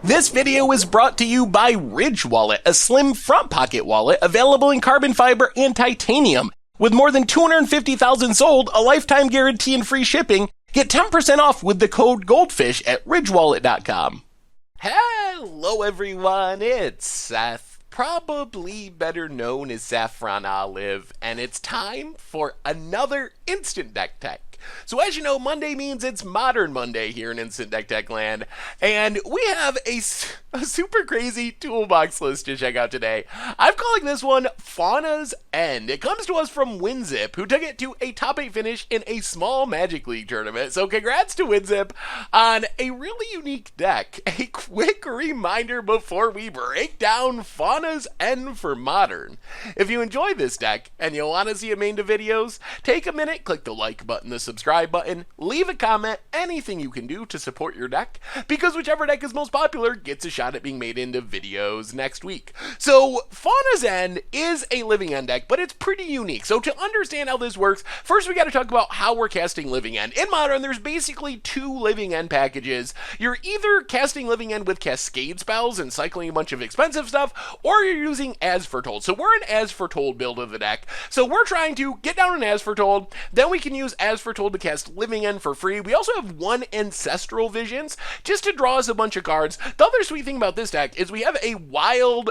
This video is brought to you by Ridge Wallet, a slim front pocket wallet available in carbon fiber and titanium. With more than 250,000 sold, a lifetime guarantee and free shipping, get 10% off with the code GOLDFISH at ridgewallet.com. Hello everyone, it's Seth, probably better known as Saffron Olive, and it's time for another Instant Deck Tech. So as you know, Monday means it's Modern Monday here in Instant Deck Tech Land, and we have a super crazy toolbox list to check out today. I'm calling this one Fauna's End. It comes to us from WinZip, who took it to a top 8 finish in a small Magic League tournament. So congrats to WinZip on a really unique deck. A quick reminder before we break down Fauna's End for Modern. If you enjoy this deck and you want to see it made into videos, take a minute, click the like button, the subscribe button, leave a comment, anything you can do to support your deck, because whichever deck is most popular gets a shot at being made into videos next week. So Fauna's End is a Living End deck, but it's pretty unique. So to understand how this works, first we got to talk about how we're casting Living End. In Modern, there's basically 2 Living End packages. You're either casting Living End with Cascade spells and cycling a bunch of expensive stuff, or you're using As Foretold. So we're an As Foretold build of the deck. So we're trying to get down an As Foretold, then we can use As Foretold to cast Living End for free. We also have 1 Ancestral Visions just to draw us a bunch of cards. The other sweet thing about this deck is we have a wild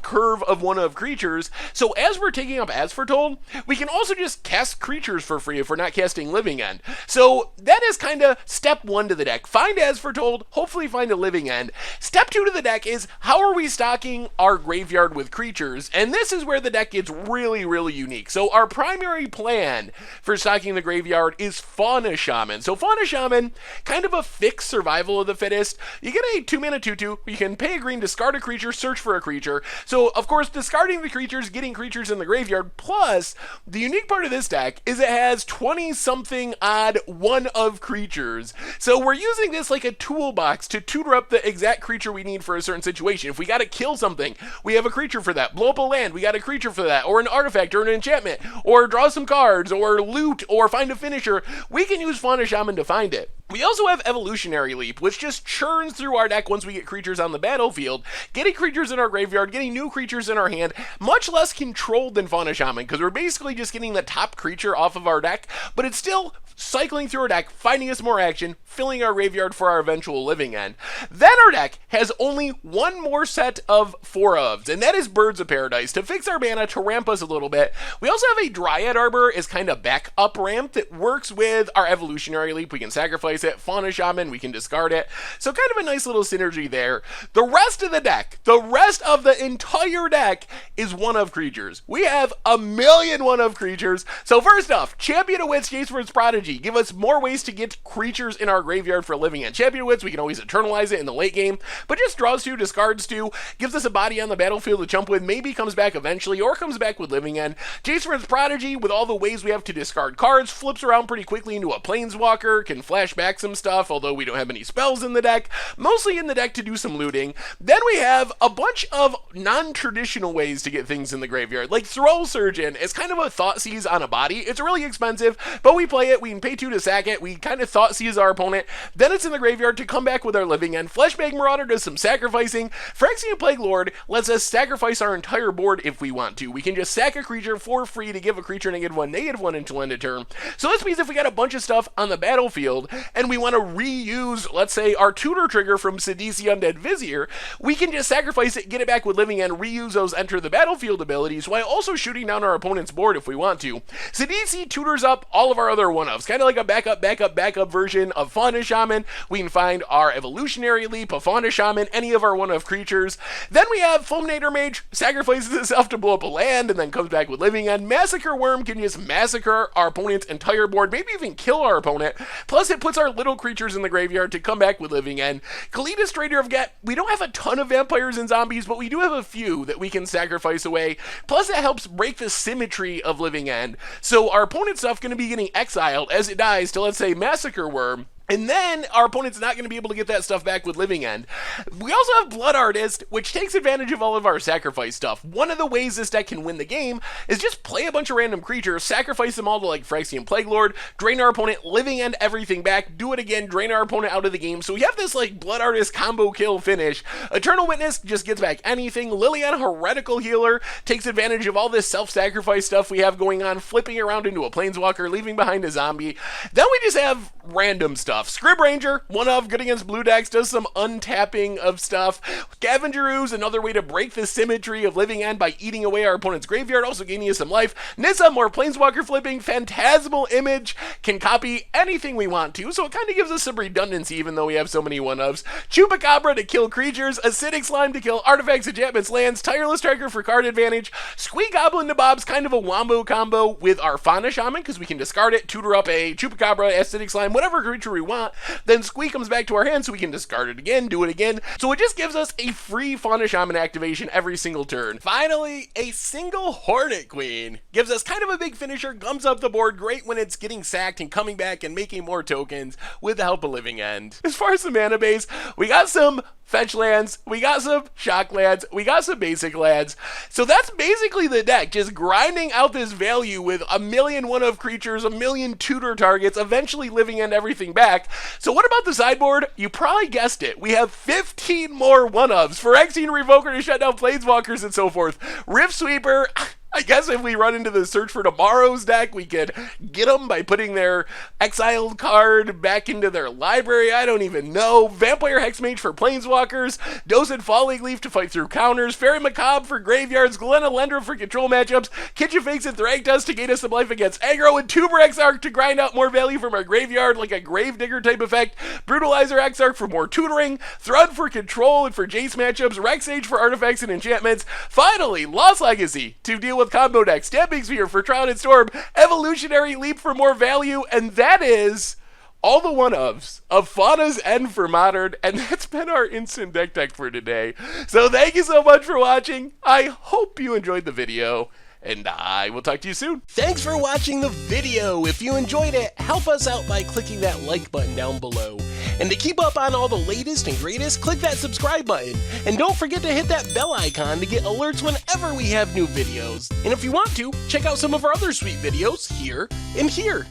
curve of one of creatures. So as we're taking up As Foretold, we can also just cast creatures for free if we're not casting Living End. So that is kind of step 1 to the deck. Find As Foretold, hopefully find a Living End. Step 2 to the deck is how are we stocking our graveyard with creatures? And this is where the deck gets really unique. So our primary plan for stocking the graveyard is Fauna Shaman. So Fauna Shaman, kind of a fixed survival of the fittest. You get a 2-mana 2/2. You can pay a green, discard a creature, search for a creature. So of course, discarding the creatures, getting creatures in the graveyard. Plus, the unique part of this deck is it has 20-something odd one of creatures. So we're using this like a toolbox to tutor up the exact creature we need for a certain situation. If we got to kill something, we have a creature for that. Blow up a land, we got a creature for that, or an artifact, or an enchantment, or draw some cards, or loot, or find a finisher. We can use Fauna Shaman to find it. We also have Evolutionary Leap, which just churns through our deck once we get creatures on the battlefield, getting creatures in our graveyard, getting new creatures in our hand, much less controlled than Fauna Shaman, because we're basically just getting the top creature off of our deck, but it's still cycling through our deck, finding us more action, filling our graveyard for our eventual Living End. Then our deck has only 1 more set of 4-ofs, and that is Birds of Paradise, to fix our mana, to ramp us a little bit. We also have a Dryad Arbor as kind of backup ramp that works with our Evolutionary Leap. We can sacrifice it. Fauna Shaman, we can discard it. So kind of a nice little synergy there. The rest of the deck, the rest of the entire deck is one of creatures. We have a million one of creatures. So first off, Champion of Wits, Jace's Prodigy. Give us more ways to get creatures in our graveyard for Living End. Champion of Wits, we can always eternalize it in the late game, but just draws 2, discards 2, gives us a body on the battlefield to jump with, maybe comes back eventually, or comes back with Living End. Jace's Prodigy, with all the ways we have to discard cards, flips around pretty quickly into a Planeswalker, can flash back some stuff, although we don't have any spells in the deck, mostly in the deck to do some looting. Then we have a bunch of non-traditional ways to get things in the graveyard, like Throw Surgeon is kind of a Thoughtseize on a body. It's really expensive, but we play it, we can pay 2 to sack it, we kind of Thoughtseize our opponent, then it's in the graveyard to come back with our Living End. Fleshbag Marauder does some sacrificing. Phyrexian Plague Lord lets us sacrifice our entire board if we want to. We can just sack a creature for free to give a creature -1/-1 until end of turn. So this means if we got a bunch of stuff on the battlefield and we want to reuse, let's say, our tutor trigger from Sidisi Undead Vizier, we can just sacrifice it, get it back with Living End, reuse those enter the battlefield abilities while also shooting down our opponent's board if we want to. Sidisi tutors up all of our other one-ofs, kind of like a backup version of Fauna Shaman. We can find our Evolutionary Leap, a Fauna Shaman, any of our one-of creatures. Then we have Fulminator Mage, sacrifices itself to blow up a land and then comes back with Living End. Massacre Worm can just massacre our opponent's entire board, maybe even kill our opponent. Plus it puts our little creatures in the graveyard to come back with Living End. Kalida's Trader of Get, we don't have a ton of vampires and zombies, but we do have a few that we can sacrifice away. Plus it helps break the symmetry of Living End. So our opponent's stuff going to be getting exiled as it dies to, let's say, Massacre Worm. And then our opponent's not going to be able to get that stuff back with Living End. We also have Blood Artist, which takes advantage of all of our sacrifice stuff. One of the ways this deck can win the game is just play a bunch of random creatures, sacrifice them all to like Phyrexian Plague Lord, drain our opponent, Living End everything back, do it again, drain our opponent out of the game. So we have this like Blood Artist combo kill finish. Eternal Witness just gets back anything. Liliana Heretical Healer takes advantage of all this self-sacrifice stuff we have going on, flipping around into a Planeswalker, leaving behind a zombie. Then we just have random stuff. Scrib Ranger, one of, good against blue decks, does some untapping of stuff. Scavenger Ooze, another way to break the symmetry of Living End by eating away our opponent's graveyard, also gaining us some life. Nissa, more Planeswalker flipping. Phantasmal Image can copy anything we want to, so it kind of gives us some redundancy even though we have so many one-ofs. Chupacabra to kill creatures. Acidic Slime to kill artifacts, enchantments, lands. Tireless Striker for card advantage. Squee Goblin to Bob's kind of a wombo combo with our Fauna Shaman, because we can discard it, tutor up a Chupacabra, Acidic Slime, whatever creature we want. Then Squee comes back to our hand so we can discard it again, do it again. So it just gives us a free Fauna Shaman activation every single turn. Finally, a single Hornet Queen gives us kind of a big finisher, gums up the board, great when it's getting sacked and coming back and making more tokens with the help of Living End. As far as the mana base, we got some fetch lands, we got some shock lands, we got some basic lands. So that's basically the deck, just grinding out this value with a million one-of creatures, a million tutor targets, eventually Living End everything back. So what about the sideboard? You probably guessed it. We have 15 more one-ofs. Phyrexian Revoker to shut down Planeswalkers and so forth. Rift Sweeper, I guess if we run into the Search for Tomorrow's deck, we could get them by putting their exiled card back into their library. I don't even know. Vampire Hexmage for Planeswalkers. Docid Falling Leaf to fight through counters. Fairy Macabre for graveyards. Glenna Lendra for control matchups. Kitchen Fakes and Thragtusk to gain us some life against aggro. And Tuber Exarch to grind out more value from our graveyard, like a Gravedigger type effect. Brutalizer Exarch for more tutoring. Thrud for control and for Jace matchups. Rexage for artifacts and enchantments. Finally, Lost Legacy to deal with combo deck. Stamping Sphere for Shrouded Storm. Evolutionary Leap for more value. And that is all the one-ofs of Fauna's End for Modern. And that's been our instant deck for today. So thank you so much for watching. I hope you enjoyed the video, and I will talk to you soon. Thanks for watching the video. If you enjoyed it, help us out by clicking that like button down below. And to keep up on all the latest and greatest, click that subscribe button. And don't forget to hit that bell icon to get alerts whenever we have new videos. And if you want to, check out some of our other sweet videos here and here.